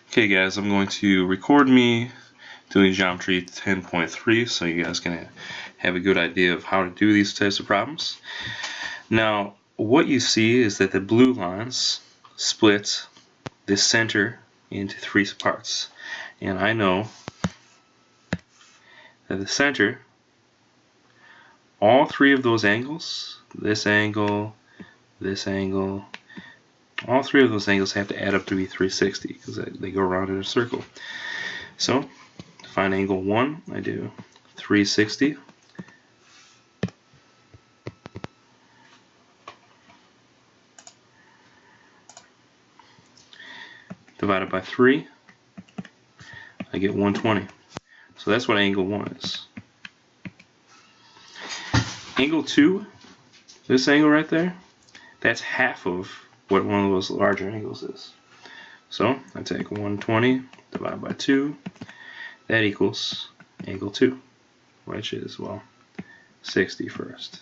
Okay guys, I'm going to record me doing geometry 10.3 so you guys can have a good idea of how to do these types of problems. Now what you see is that the blue lines split the center into three parts, and I know that the center, all three of those angles, this angle, all three of those angles have to add up to be 360 because they go around in a circle. So to find angle 1, I do 360 divided by 3, I get 120. So that's what angle 1 is. Angle 2, this angle right there, that's half of what one of those larger angles is. So I take 120 divided by 2, that equals angle 2, which is, well, 60 first.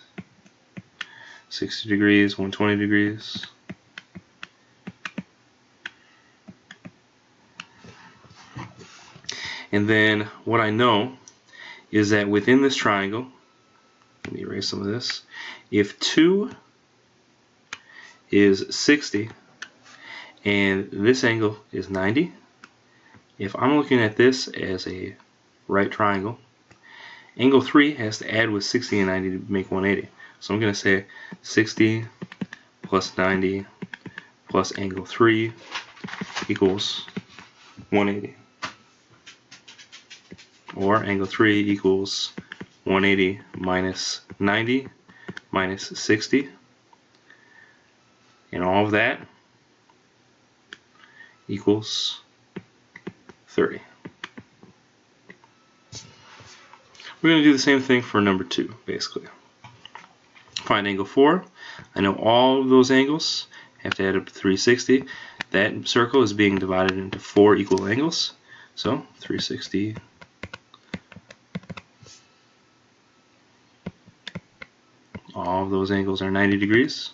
60 degrees, 120 degrees. And then what I know is that within this triangle, let me erase some of this, if 2 is 60 and this angle is 90, if I'm looking at this as a right triangle, angle 3 has to add with 60 and 90 to make 180. So I'm going to say 60 plus 90 plus angle 3 equals 180. Or angle 3 equals 180 minus 90 minus 60. And all of that equals 30. We're going to do the same thing for number 2, basically. Find angle 4. I know all of those angles have to add up to 360. That circle is being divided into 4 equal angles. So 360 all of those angles are 90 degrees.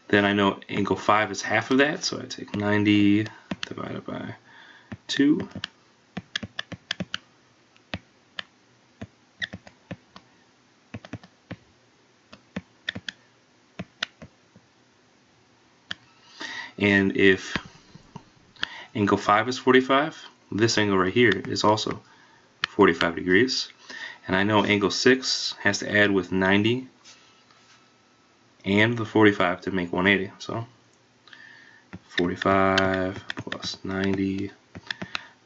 Then I know angle 5 is half of that, so I take 90 divided by 2. And if angle 5 is 45, this angle right here is also 45 degrees. And I know angle 6 has to add with 90 and the 45 to make 180. So 45 plus 90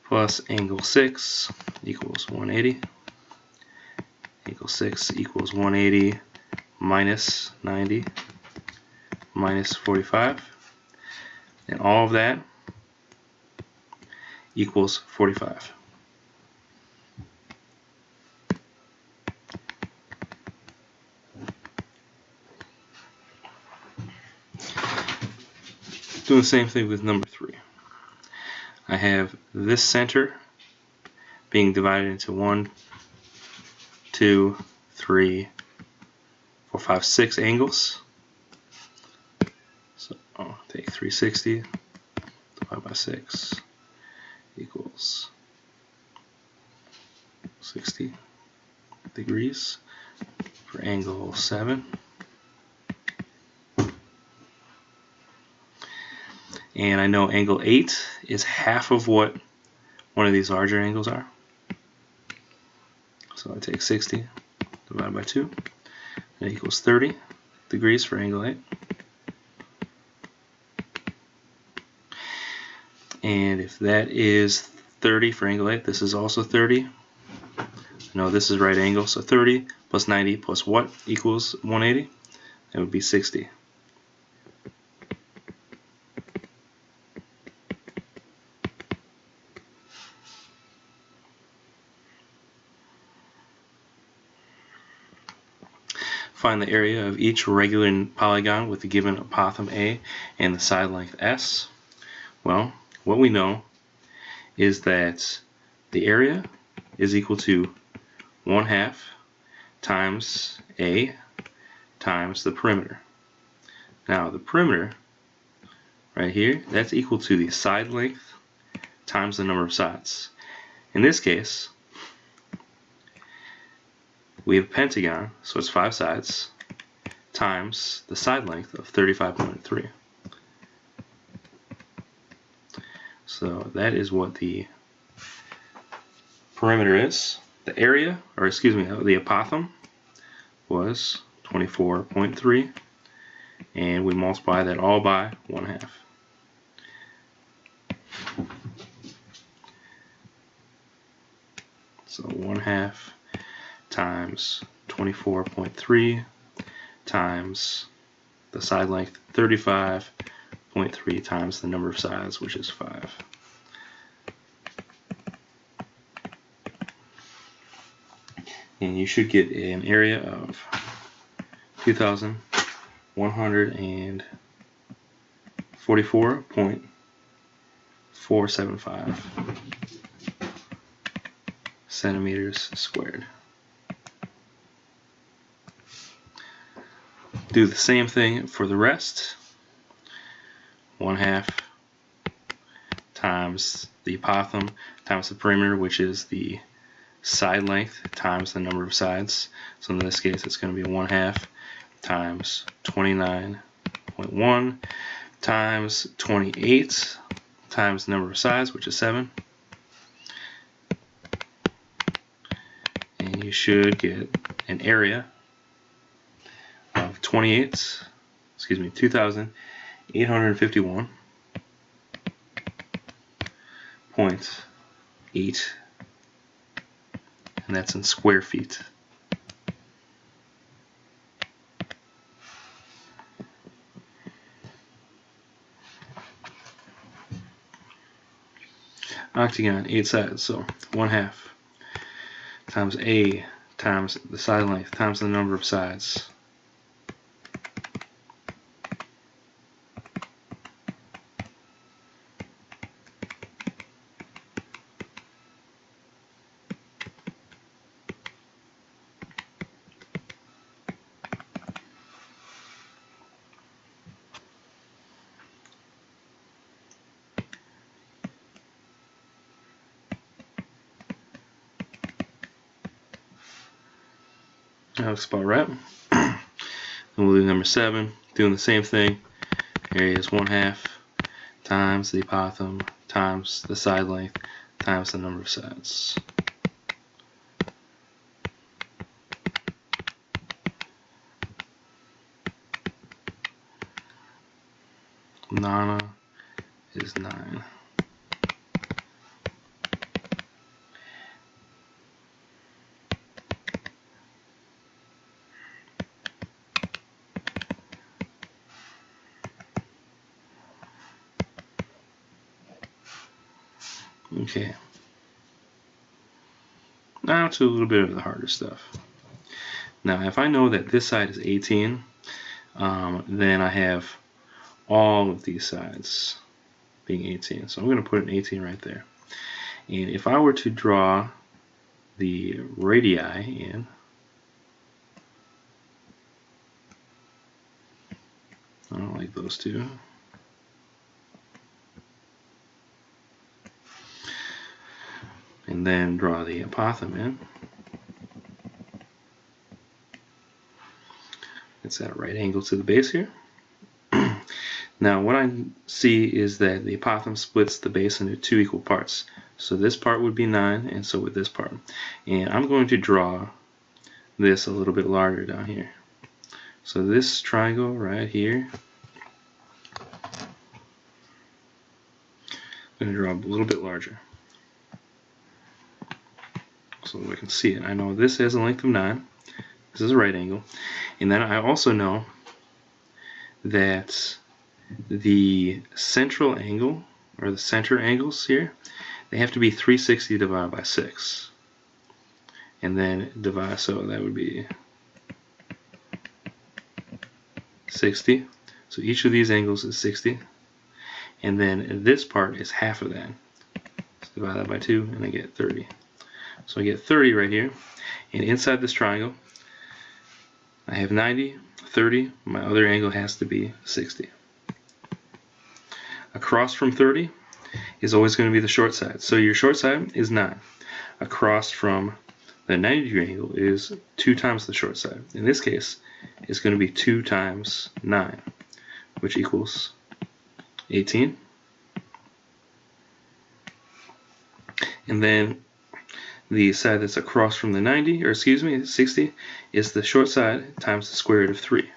plus angle 6 equals 180. Angle 6 equals 180 minus 90 minus 45. And all of that equals 45. Doing the same thing with number 3. I have this center being divided into 1, 2, 3, 4, 5, 6 angles. So I'll take 360 divided by 6 equals 60 degrees for angle 7. And I know angle 8 is half of what one of these larger angles are. So I take 60 divided by 2. That equals 30 degrees for angle 8. And if that is 30 for angle 8, this is also 30. I know this is right angle, so 30 plus 90 plus what equals 180? That would be 60. Find the area of each regular polygon with the given apothem A and the side length S. Well, what we know is that the area is equal to 1/2 times A times the perimeter. Now the perimeter right here, that's equal to the side length times the number of sides. In this case, we have a pentagon, so it's 5 sides, times the side length of 35.3. So that is what the perimeter is. The area, or excuse me, the apothem was 24.3, and we multiply that all by 1/2. So 1/2 times 24.3 times the side length 35.3 times the number of sides, which is 5. And you should get an area of 2,144.475 centimeters squared. Do the same thing for the rest. 1/2 times the apothem times the perimeter, which is the side length times the number of sides. So in this case, it's going to be 1/2 times 29.1 times 28 times the number of sides, which is 7. And you should get an area of 2,851.8, and that's in square feet. Octagon, 8 sides, so 1/2 times A times the side length times the number of sides. That looks about right. And we'll do number 7, doing the same thing. Area is 1/2 times the apothem times the side length times the number of sides. Nana is 9. Okay. Now to a little bit of the harder stuff. Now, if I know that this side is 18, then I have all of these sides being 18. So I'm going to put an 18 right there. And if I were to draw the radii in, I don't like those two. And then draw the apothem in. It's at a right angle to the base here. Now what I see is that the apothem splits the base into 2 equal parts. So this part would be 9, and so would this part. And I'm going to draw this a little bit larger down here. So this triangle right here, I'm going to draw a little bit larger so we can see it. I know this has a length of 9. This is a right angle. And then I also know that the central angle, or the center angles here, they have to be 360 divided by 6. And then divide, so that would be 60. So each of these angles is 60. And then this part is half of that. So divide that by 2 and I get 30. So I get 30 right here. And inside this triangle, I have 90, 30. My other angle has to be 60. across from 30 is always going to be the short side. So your short side is 9. Across from the 90-degree angle is 2 times the short side. In this case, it's going to be 2 times 9, which equals 18. And then the side that's across from the 60, is the short side times the square root of 3.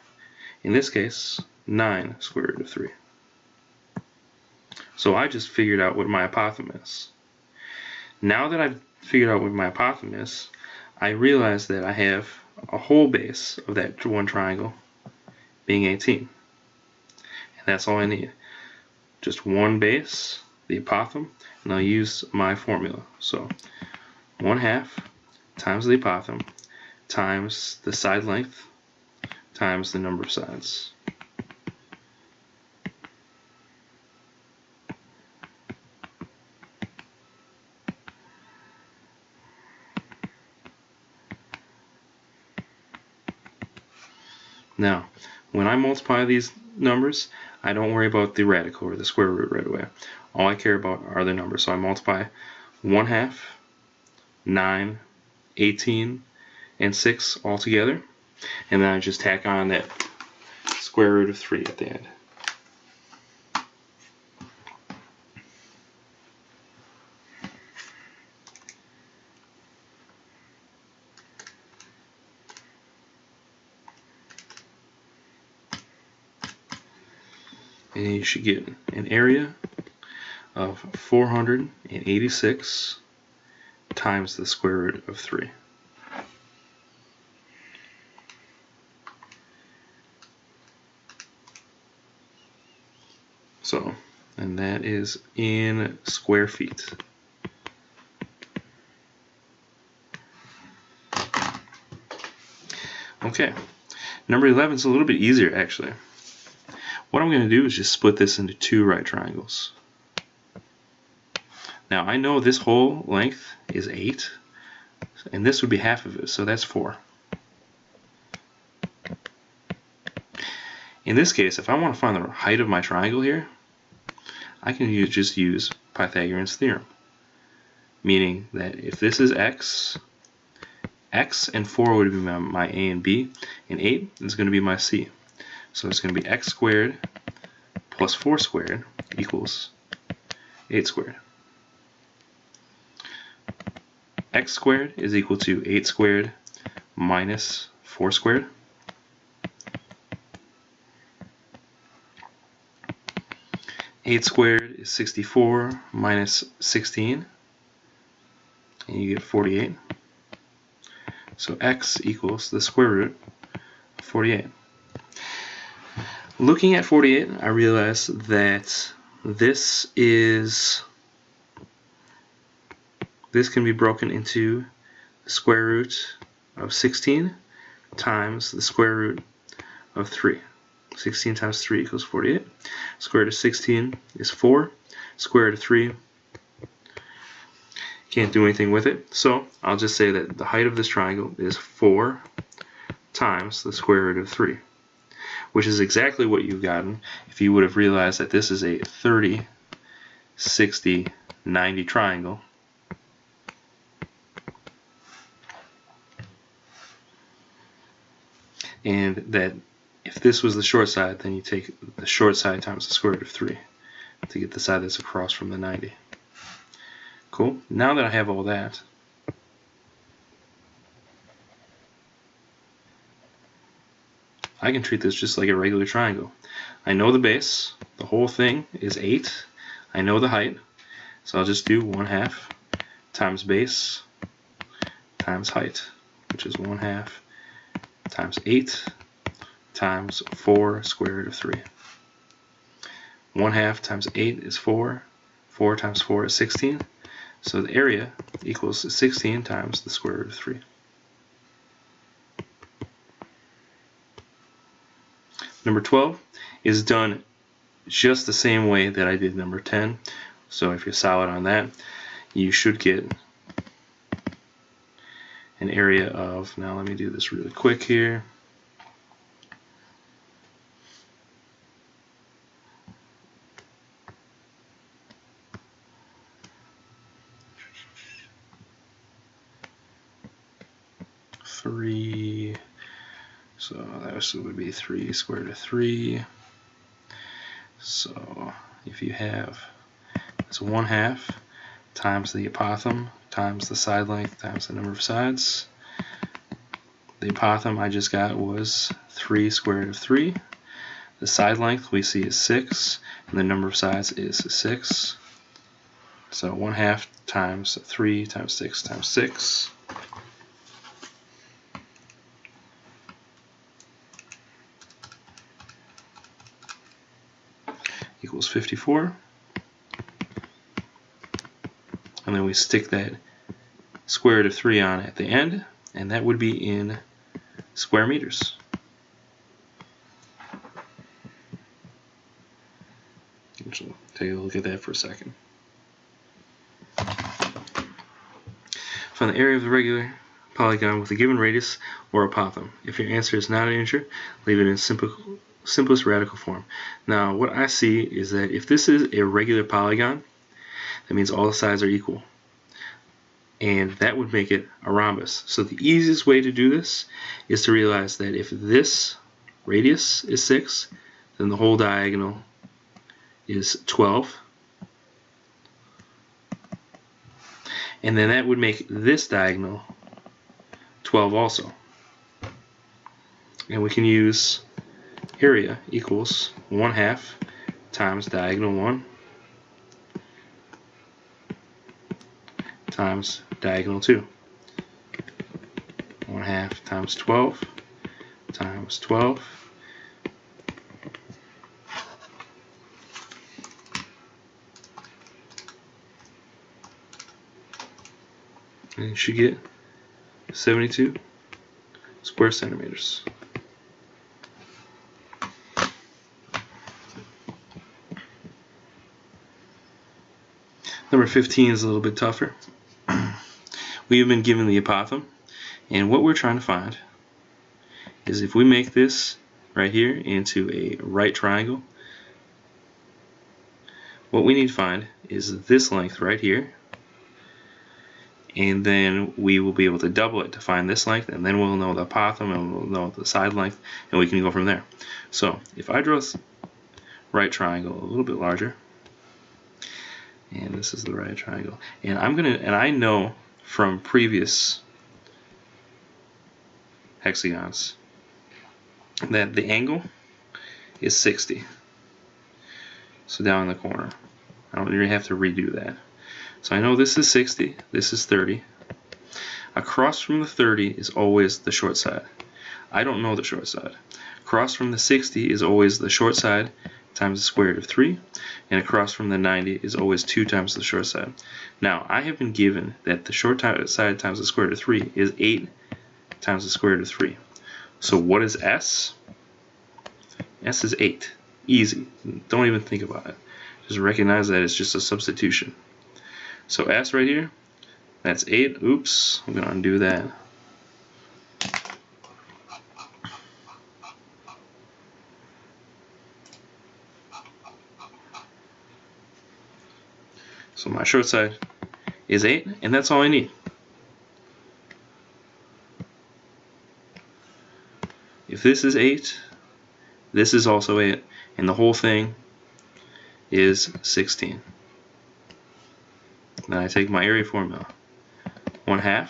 In this case, 9 square root of 3. So I just figured out what my apothem is. Now that I've figured out what my apothem is, I realize that I have a whole base of that one triangle being 18. And that's all I need. Just one base, the apothem, and I'll use my formula. So 1/2 times the apothem times the side length times the number of sides. Now, when I multiply these numbers, I don't worry about the radical or the square root right away. All I care about are the numbers. So I multiply 1/2, 9, 18, and 6 all together, and then I just tack on that square root of 3 at the end. And you should get an area of 486 times the square root of 3. So, and that is in square feet. Okay, number 11 is a little bit easier actually. What I'm going to do is just split this into 2 right triangles. Now I know this whole length is 8, and this would be half of it, so that's 4. In this case, if I want to find the height of my triangle here, I can just use Pythagorean's theorem, meaning that if this is x, x and 4 would be my a and b, and 8 is going to be my c. So it's going to be x squared plus 4 squared equals 8 squared. X squared is equal to 8 squared minus 4 squared. Eight squared is 64 minus 16, and you get 48. So x equals the square root of 48. Looking at 48, I realize that this can be broken into the square root of 16 times the square root of 3. 16 times 3 equals 48. Square root of 16 is 4. Square root of 3, can't do anything with it. So I'll just say that the height of this triangle is 4 times the square root of 3, which is exactly what you've gotten if you would have realized that this is a 30, 60, 90 triangle. And that if this was the short side, then you take the short side times the square root of 3 to get the side that's across from the 90. Cool. Now that I have all that, I can treat this just like a regular triangle. I know the base, the whole thing is 8. I know the height, so I'll just do 1/2 times base times height, which is 1/2 times 8 times 4 square root of 3. 1/2 times 8 is 4. 4 times 4 is 16. So the area equals 16 times the square root of 3. Number 12 is done just the same way that I did number 10. So if you're solid on that, you should get an area of, now let me do this really quick here. 3. So that would be 3 square root of 3. So if you have, it's 1/2 times the apothem times the side length times the number of sides. The apothem I just got was 3 square root of 3. The side length we see is 6, and the number of sides is 6. So 1/2 times 3 times 6 times 6. Equals 54. And then we stick that square root of 3 on at the end, and that would be in square meters. So take a look at that for a second. Find the area of the regular polygon with a given radius or apothem. If your answer is not an integer, leave it in simplest radical form. Now what I see is that if this is a regular polygon, that means all the sides are equal. And that would make it a rhombus. So the easiest way to do this is to realize that if this radius is 6, then the whole diagonal is 12. And then that would make this diagonal 12 also. And we can use area equals 1/2 times diagonal 1 times diagonal 2. 1/2 times 12 times 12. And you should get 72 square centimeters. Number 15 is a little bit tougher. We have been given the apothem, and what we're trying to find is if we make this right here into a right triangle, what we need to find is this length right here, and then we will be able to double it to find this length, and then we'll know the apothem and we'll know the side length, and we can go from there. So if I draw this right triangle a little bit larger, and this is the right triangle, and I know from previous hexagons that the angle is 60. So down in the corner, I don't really have to redo that. So I know this is 60, this is 30. Across from the 30 is always the short side. I don't know the short side. Across from the 60 is always the short side times the square root of 3, and across from the 90 is always 2 times the short side. Now I have been given that the short side times the square root of 3 is 8 times the square root of 3. So what is S? S is 8. Easy. Don't even think about it. Just recognize that it's just a substitution. So S right here, that's 8. Oops, I'm going to undo that. So my short side is 8, and that's all I need. If this is 8, this is also 8, and the whole thing is 16. Then I take my area formula. 1/2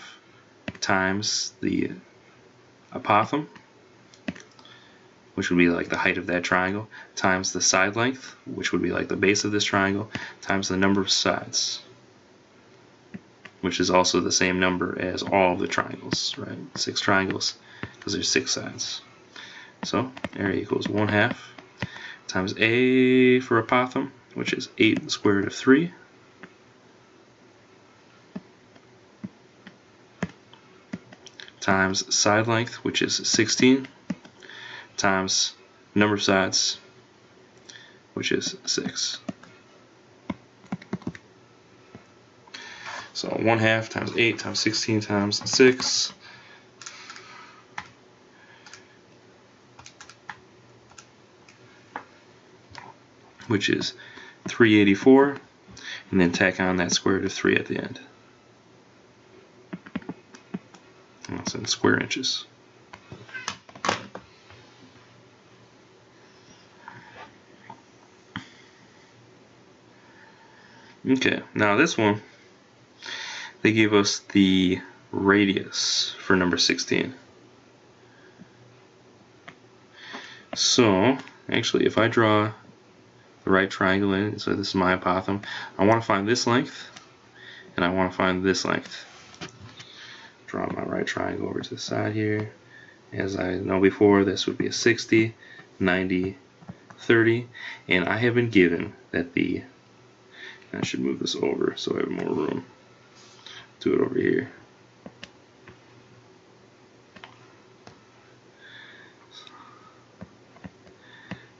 times the apothem, which would be like the height of that triangle, times the side length, which would be like the base of this triangle, times the number of sides, which is also the same number as all of the triangles, right? 6 triangles, because there's 6 sides. So area equals 1/2 times A for apothem, which is 8 square root of 3, times side length, which is 16, times number of sides, which is 6. So 1/2 times 8 times 16 times 6. Which is 384, and then tack on that square root of 3 at the end. And that's a in square inches. Okay, now this one, they gave us the radius for number 16. So, actually, if I draw the right triangle in, so this is my apothem, I want to find this length, and I want to find this length. Draw my right triangle over to the side here. As I know before, this would be a 60, 90, 30, and I have been given that I should move this over so I have more room. Do it over here.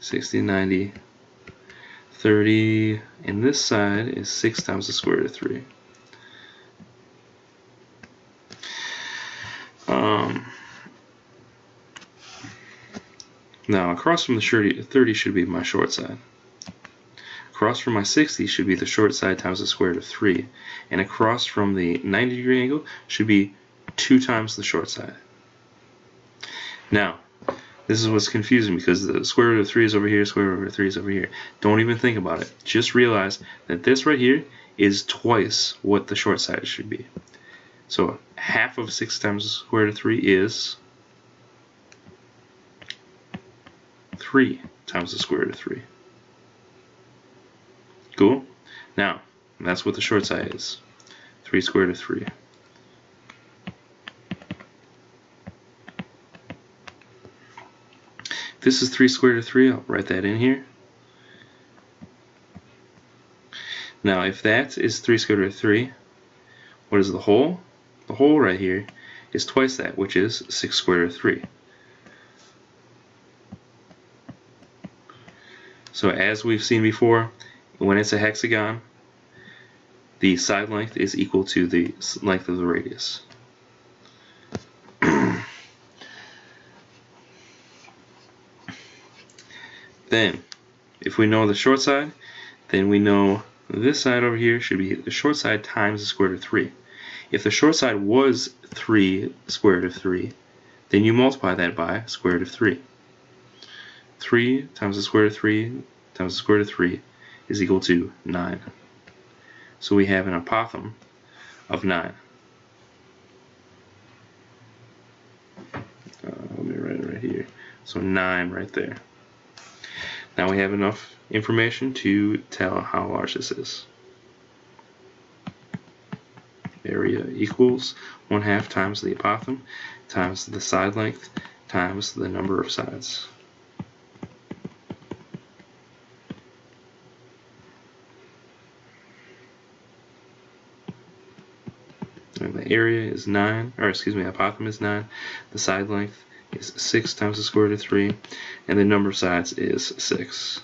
$60, 90, 30, and this side is 6 times the square root of 3. Now across from the 30 should be my short side. Across from my 60 should be the short side times the square root of 3. And across from the 90-degree angle should be 2 times the short side. Now, this is what's confusing because the square root of 3 is over here, square root of 3 is over here. Don't even think about it. Just realize that this right here is twice what the short side should be. So half of 6 times the square root of 3 is 3 times the square root of 3. Cool? Now, that's what the short side is. 3 square root of 3. This is 3 square root of 3. I'll write that in here. Now, if that is 3 square root of 3, what is the whole? The whole right here is twice that, which is 6 square root of 3. So as we've seen before, when it's a hexagon, the side length is equal to the length of the radius. Then, if we know the short side, then we know this side over here should be the short side times the square root of 3. If the short side was 3 square root of 3, then you multiply that by square root of 3. 3 times the square root of 3 times the square root of 3 is equal to 9. So we have an apothem of 9. Let me write it right here. So 9 right there. Now we have enough information to tell how large this is. Area equals 1/2 times the apothem times the side length times the number of sides. And the area is 9, or excuse me, apothem is 9. The side length is 6 times the square root of 3, and the number of sides is 6.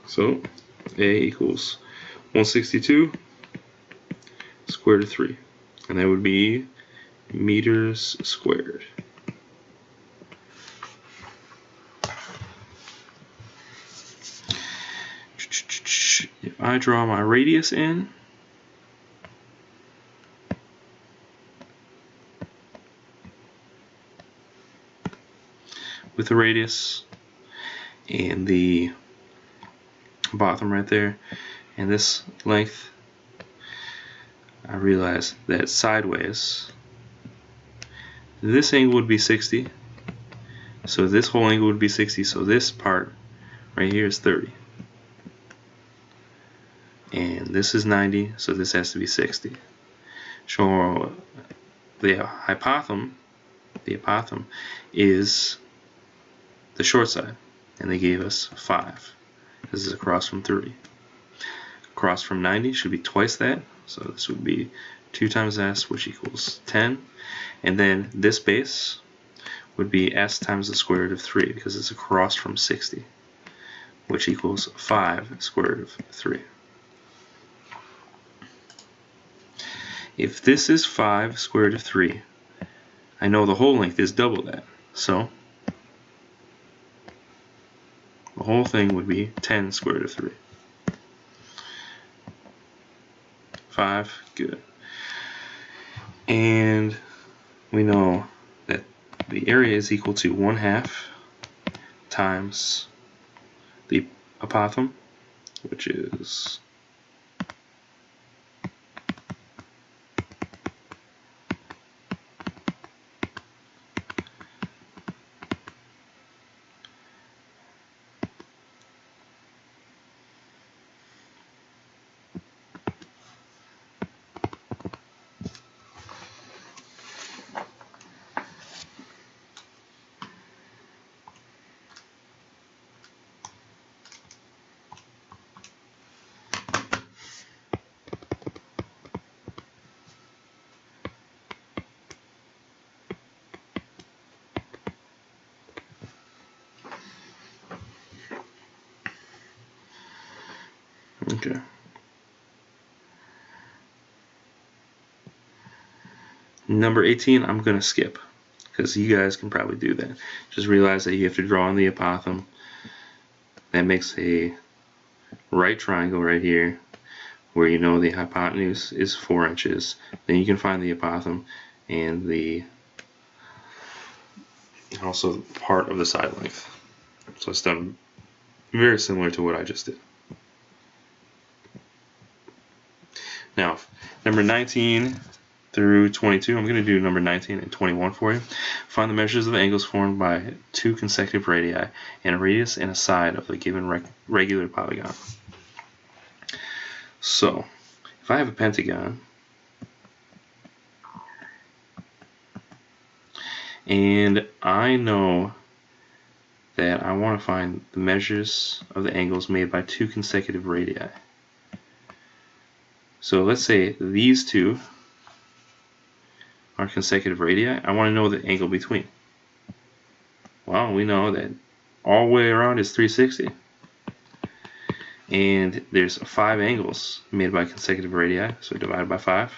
So A equals 162 square root of 3, and that would be meters squared. If I draw my radius in, with the radius and the bottom right there and this length, I realize that sideways this angle would be 60, so this whole angle would be 60, so this part right here is 30, and this is 90, so this has to be 60. So the apothem is the short side, and they gave us 5. This is across from 30. Across from 90 should be twice that, so this would be 2 times s, which equals 10. And then this base would be s times the square root of 3 because it's across from 60, which equals 5 square root of 3. If this is 5 square root of 3, I know the whole length is double that. So the whole thing would be 10 square root of 3. 5, good. And we know that the area is equal to 1/2 times the apothem, which is okay. Number 18, I'm going to skip because you guys can probably do that. Just realize that you have to draw on the apothem. That makes a right triangle right here where you know the hypotenuse is 4 inches. Then you can find the apothem and the also part of the side length. So it's done very similar to what I just did. Now, number 19 through 22, I'm going to do number 19 and 21 for you. Find the measures of the angles formed by 2 consecutive radii and a radius and a side of the given regular polygon. So, if I have a pentagon, and I know that I want to find the measures of the angles made by 2 consecutive radii. So let's say these two are consecutive radii. I want to know the angle between. Well, we know that all the way around is 360. And there's 5 angles made by consecutive radii, so divide by 5.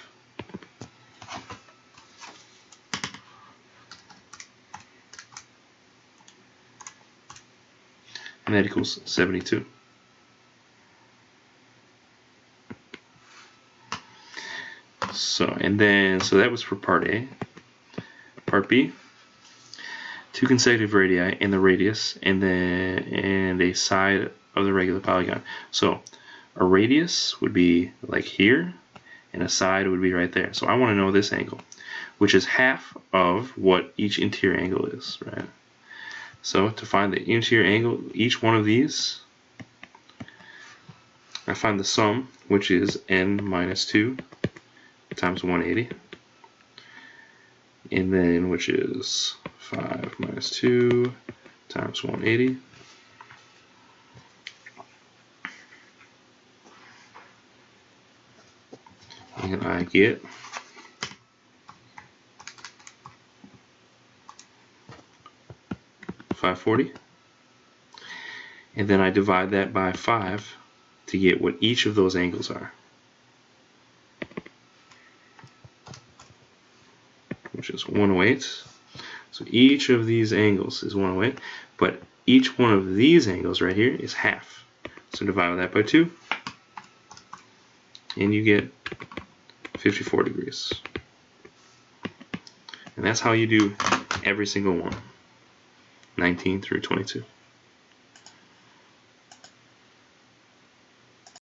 And that equals 72. So that was for part A. Part B, 2 consecutive radii and the radius and a side of the regular polygon. So a radius would be like here and a side would be right there. So I want to know this angle, which is half of what each interior angle is, right? So to find the interior angle, each one of these, I find the sum, which is n minus 2 times 180, and then which is 5 minus 2 times 180. And I get 540. And then I divide that by 5 to get what each of those angles are, which is 108. So each of these angles is 108, but each one of these angles right here is half. So divide that by 2, and you get 54 degrees. And that's how you do every single one, 19 through 22.